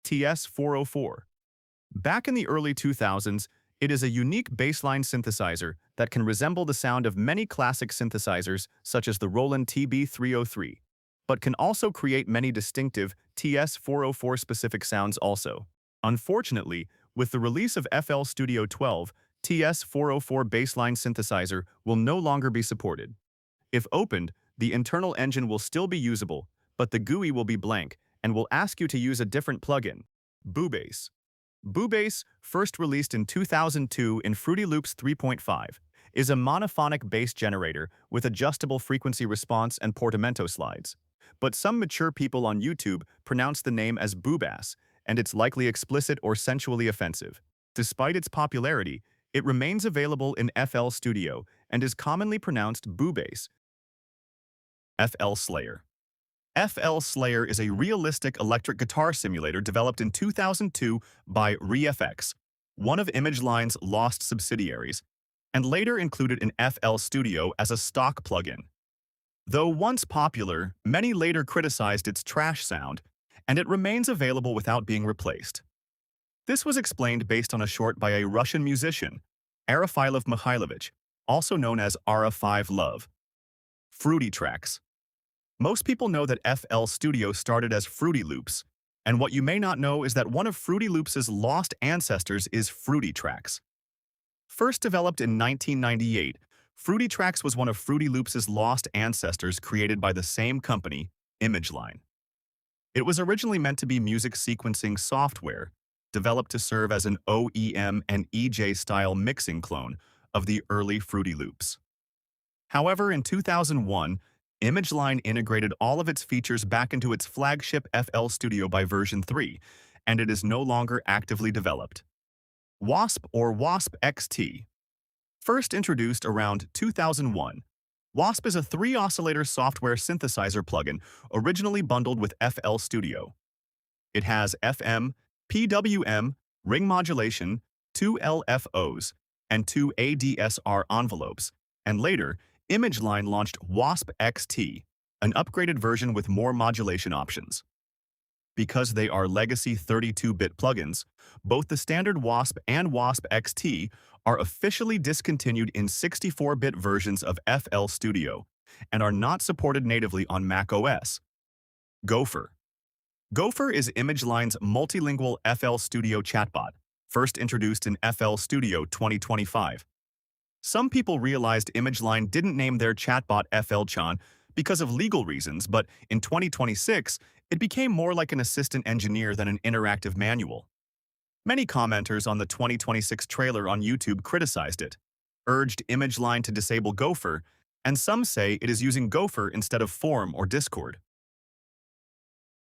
TS404. Back in the early 2000s, it is a unique baseline synthesizer that can resemble the sound of many classic synthesizers such as the Roland TB-303, but can also create many distinctive TS404 specific sounds also. Unfortunately, with the release of FL Studio 12, TS404 baseline synthesizer will no longer be supported. If opened, the internal engine will still be usable, but the GUI will be blank and will ask you to use a different plugin, Bubase. Bubase, first released in 2002 in Fruity Loops 3.5, is a monophonic bass generator with adjustable frequency response and portamento slides. But some mature people on YouTube pronounce the name as Boobass, and it's likely explicit or sensually offensive. Despite its popularity, it remains available in FL Studio and is commonly pronounced Boobass. FL Slayer. FL Slayer is a realistic electric guitar simulator developed in 2002 by ReFX, one of ImageLine's lost subsidiaries, and later included in FL Studio as a stock plugin. Though once popular, many later criticized its trash sound, and it remains available without being replaced. This was explained based on a short by a Russian musician, Arafilov Mikhailovich, also known as Ara5 Love. Fruity Tracks. Most people know that FL Studio started as Fruity Loops, and what you may not know is that one of Fruity Loops' lost ancestors is Fruity Tracks. First developed in 1998, Fruity Tracks was one of Fruity Loops' lost ancestors created by the same company, ImageLine. It was originally meant to be music sequencing software, developed to serve as an OEM and EJ-style mixing clone of the early Fruity Loops. However, in 2001, ImageLine integrated all of its features back into its flagship FL Studio by version 3, and it is no longer actively developed. Wasp or Wasp XT. First introduced around 2001, Wasp is a 3-oscillator software synthesizer plugin originally bundled with FL Studio. It has FM, PWM, ring modulation, 2 LFOs, and 2 ADSR envelopes, and later, ImageLine launched Wasp XT, an upgraded version with more modulation options. Because they are legacy 32-bit plugins, both the standard Wasp and Wasp XT are officially discontinued in 64-bit versions of FL Studio and are not supported natively on macOS. Gopher. Gopher is ImageLine's multilingual FL Studio chatbot, first introduced in FL Studio 2025. Some people realized ImageLine didn't name their chatbot FL-chan because of legal reasons, but in 2026, it became more like an assistant engineer than an interactive manual. Many commenters on the 2026 trailer on YouTube criticized it, urged ImageLine to disable Gopher, and some say it is using Gopher instead of Form or Discord.